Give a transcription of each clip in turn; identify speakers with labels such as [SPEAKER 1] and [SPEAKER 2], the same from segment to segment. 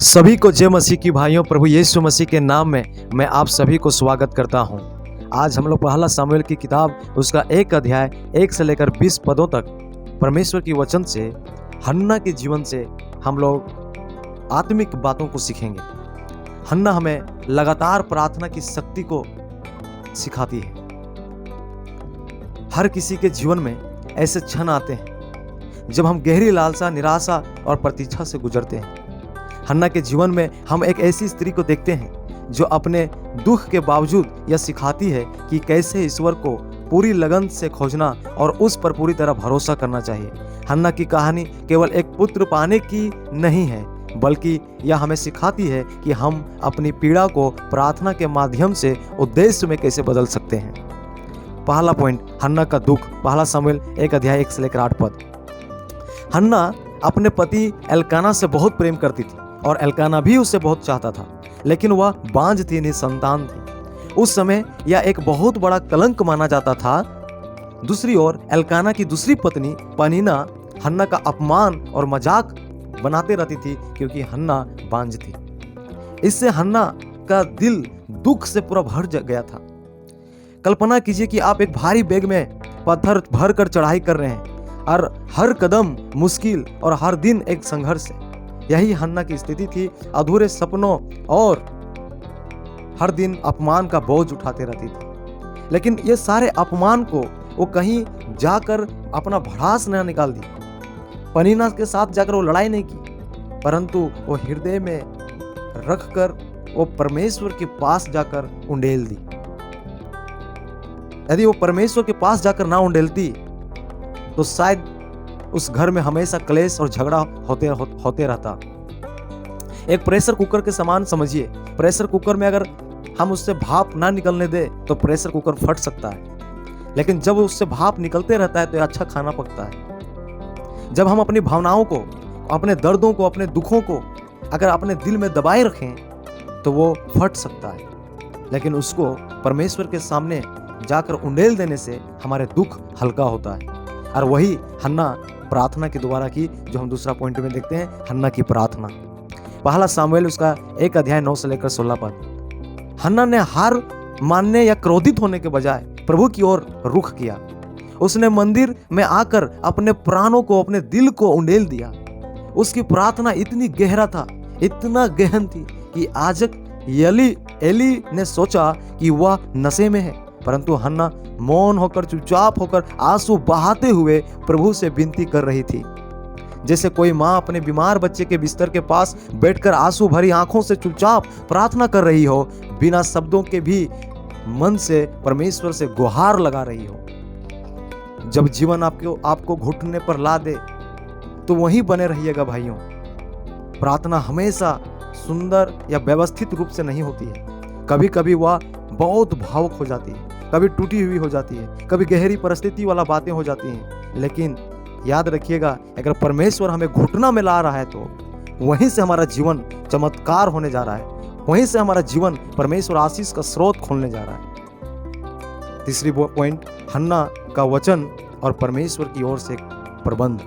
[SPEAKER 1] सभी को जय मसीह की भाइयों, प्रभु यीशु मसीह के नाम में मैं आप सभी को स्वागत करता हूं। आज हम लोग पहला सामुएल की किताब उसका 1 अध्याय 1 से लेकर 20 पदों तक परमेश्वर की वचन से हन्ना के जीवन से हम लोग आत्मिक बातों को सीखेंगे। हन्ना हमें लगातार प्रार्थना की शक्ति को सिखाती है। हर किसी के जीवन में ऐसे क्षण आते हैं जब हम गहरी लालसा, निराशा और प्रतीक्षा से गुजरते हैं। हन्ना के जीवन में हम एक ऐसी स्त्री को देखते हैं जो अपने दुख के बावजूद यह सिखाती है कि कैसे ईश्वर को पूरी लगन से खोजना और उस पर पूरी तरह भरोसा करना चाहिए। हन्ना की कहानी केवल एक पुत्र पाने की नहीं है, बल्कि यह हमें सिखाती है कि हम अपनी पीड़ा को प्रार्थना के माध्यम से उद्देश्य में कैसे बदल सकते हैं। पहला पॉइंट, हन्ना का दुख। पहला सामुएल 1 अध्याय 1 से लेकर 8 पद। हन्ना अपने पति एल्काना से बहुत प्रेम करती थी और एल्काना भी उसे बहुत चाहता था, लेकिन वह बांझ थी, निसंतान थी। उस समय यह एक बहुत बड़ा कलंक माना जाता था। दूसरी ओर एल्काना की दूसरी पत्नी पनीना हन्ना का अपमान और मजाक बनाते रहती थी क्योंकि हन्ना बांझ थी। इससे हन्ना का दिल दुख से पूरा भर गया था। कल्पना कीजिए कि आप एक भारी बैग में पत्थर भर कर चढ़ाई कर रहे हैं और हर कदम मुश्किल और हर दिन एक संघर्ष है। यही हन्ना की स्थिति थी। अधूरे सपनों और हर दिन अपमान का बोझ उठाते रहती थी, लेकिन ये सारे अपमान को वो कहीं जाकर अपना भड़ास न निकाल दी। पनीना के साथ जाकर वो लड़ाई नहीं की, परंतु वो हृदय में रखकर वो परमेश्वर के पास जाकर उंडेल दी। यदि वो परमेश्वर के पास जाकर ना उंडेलती तो शायद उस घर में हमेशा क्लेश और झगड़ा होते रहता। एक प्रेशर कुकर के समान समझिए। प्रेशर कुकर में अगर हम उससे भाप ना निकलने दे तो प्रेशर कुकर फट सकता है, लेकिन जब उससे भाप निकलते रहता है तो अच्छा खाना पकता है। जब हम अपनी भावनाओं को, अपने दर्दों को, अपने दुखों को अगर अपने दिल में दबाए रखें तो वो फट सकता है, लेकिन उसको परमेश्वर के सामने जाकर उंडेल देने से हमारे दुख हल्का होता है। और वही हन्ना प्रार्थना के द्वारा की, जो हम दूसरा पॉइंट में देखते हैं, हन्ना की प्रार्थना। पहला सामुएल उसका 1 अध्याय 9 से लेकर 16 पद। हन्ना ने हार मानने या क्रोधित होने के बजाय प्रभु की ओर रुख किया। उसने मंदिर में आकर अपने प्राणों को, अपने दिल को उंडेल दिया। उसकी प्रार्थना इतनी गहरा था, इतना गहन थी कि याजक एली ने सोचा कि वह नशे में है, परंतु हन्ना मौन होकर, चुपचाप होकर, आंसू बहाते हुए प्रभु से विनती कर रही थी। जैसे कोई माँ अपने बीमार बच्चे के बिस्तर के पास बैठकर आंसू भरी आंखों से चुपचाप प्रार्थना कर रही हो, बिना शब्दों के भी मन से परमेश्वर से गुहार लगा रही हो। जब जीवन आपको घुटने पर ला दे तो वहीं बने रहिएगा भाइयों। प्रार्थना हमेशा सुंदर या व्यवस्थित रूप से नहीं होती है। कभी कभी वह बहुत भावुक हो जाती है, कभी टूटी हुई हो जाती है, कभी गहरी परिस्थिति वाला बातें हो जाती हैं। लेकिन याद रखिएगा, अगर परमेश्वर हमें घुटना में ला रहा है तो वहीं से हमारा जीवन चमत्कार होने जा रहा है, वहीं से हमारा जीवन परमेश्वर आशीष का स्रोत खोलने जा रहा है। तीसरी पॉइंट, हन्ना का वचन और परमेश्वर की ओर से प्रबंध।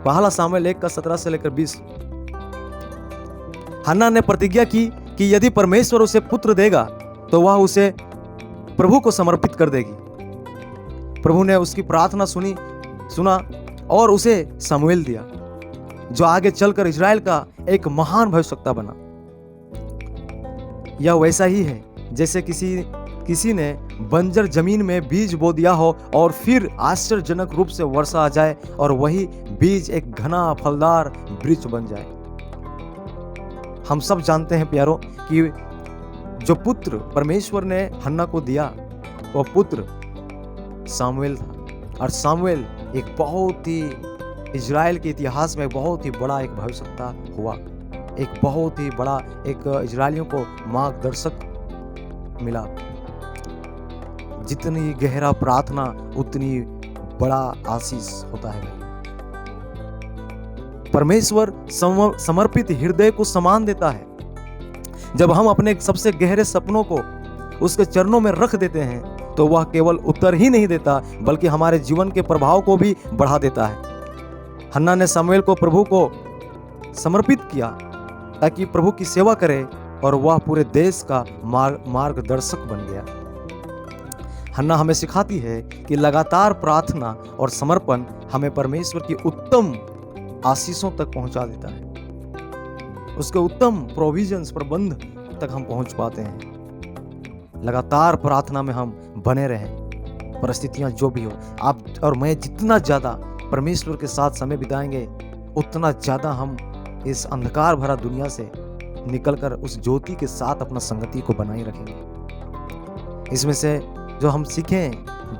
[SPEAKER 1] पहला सामुएल 1 का 17 से लेकर 20। हन्ना ने प्रतिज्ञा की कि यदि परमेश्वर उसे पुत्र देगा तो वह उसे प्रभु को समर्पित कर देगी। प्रभु ने उसकी प्रार्थना सुना और उसे शमूएल दिया, जो आगे चलकर इजराइल का एक महान भविष्यवक्ता बना। यह वैसा ही है जैसे किसी ने बंजर जमीन में बीज बो दिया हो और फिर आश्चर्यजनक रूप से वर्षा आ जाए और वही बीज एक घना फलदार वृक्ष बन जाए। हम सब जानते हैं प्यारों कि जो पुत्र परमेश्वर ने हन्ना को दिया वह पुत्र सामुएल था, और सामुएल एक बहुत ही इजराइल के इतिहास में बहुत ही बड़ा एक भविष्यवक्ता हुआ। एक बहुत ही बड़ा एक इजरायलियों को मार्गदर्शक मिला। जितनी गहरा प्रार्थना उतनी बड़ा आशीष होता है। परमेश्वर समर्पित हृदय को सम्मान देता है। जब हम अपने सबसे गहरे सपनों को उसके चरणों में रख देते हैं तो वह केवल उत्तर ही नहीं देता, बल्कि हमारे जीवन के प्रभाव को भी बढ़ा देता है। हन्ना ने शमूएल को प्रभु को समर्पित किया ताकि प्रभु की सेवा करे और वह पूरे देश का मार्गदर्शक बन गया। हन्ना हमें सिखाती है कि लगातार प्रार्थना और समर्पण हमें परमेश्वर की उत्तम आशीषों तक पहुंचा देता है, उसके उत्तम प्रोविजंस प्रबंध तक हम पहुंच पाते हैं। लगातार प्रार्थना में हम बने रहें, परिस्थितियां जो भी हो। आप और मैं जितना ज्यादा परमेश्वर के साथ समय बिताएंगे उतना ज्यादा हम इस अंधकार भरा दुनिया से निकलकर उस ज्योति के साथ अपना संगति को बनाए रखेंगे। इसमें से जो हम सीखें,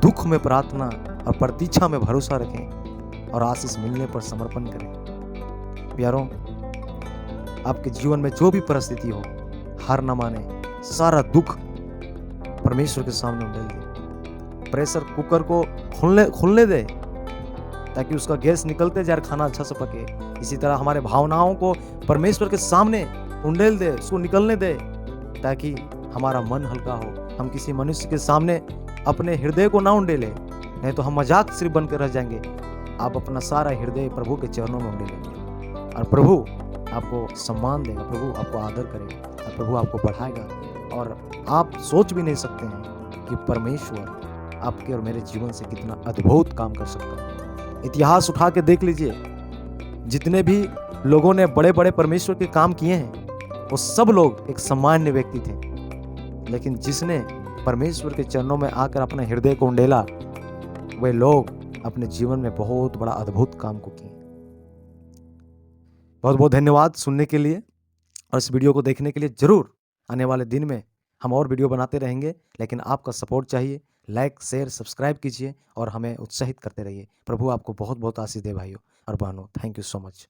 [SPEAKER 1] दुख में प्रार्थना और प्रतीक्षा में भरोसा रखें और आशीष मिलने पर समर्पण करें। प्यारों, आपके जीवन में जो भी परिस्थिति हो, हार न माने, सारा दुख परमेश्वर के सामने उंडेल दे। प्रेशर कुकर को खुलने दे ताकि उसका गैस निकलते जाए, खाना अच्छा से पके। इसी तरह हमारे भावनाओं को परमेश्वर के सामने उंडेल दे, उसको निकलने दे ताकि हमारा मन हल्का हो। हम किसी मनुष्य के सामने अपने हृदय को ना उंडेले, नहीं तो हम मजाक सिर्फ बनकर रह जाएंगे। आप अपना सारा हृदय प्रभु के चरणों में उंडेले और प्रभु आपको सम्मान देगा, प्रभु आपको आदर करेगा और प्रभु आपको बढ़ाएगा। और आप सोच भी नहीं सकते हैं कि परमेश्वर आपके और मेरे जीवन से कितना अद्भुत काम कर सकता है। इतिहास उठा के देख लीजिए, जितने भी लोगों ने बड़े बड़े परमेश्वर के काम किए हैं वो सब लोग एक सामान्य व्यक्ति थे, लेकिन जिसने परमेश्वर के चरणों में आकर अपने हृदय को उंडेला, वे लोग अपने जीवन में बहुत बड़ा अद्भुत काम को किए। बहुत बहुत धन्यवाद सुनने के लिए और इस वीडियो को देखने के लिए। जरूर आने वाले दिन में हम और वीडियो बनाते रहेंगे, लेकिन आपका सपोर्ट चाहिए। लाइक, शेयर, सब्सक्राइब कीजिए और हमें उत्साहित करते रहिए। प्रभु आपको बहुत बहुत आशीष दे भाइयों और बहनों। Thank you so much.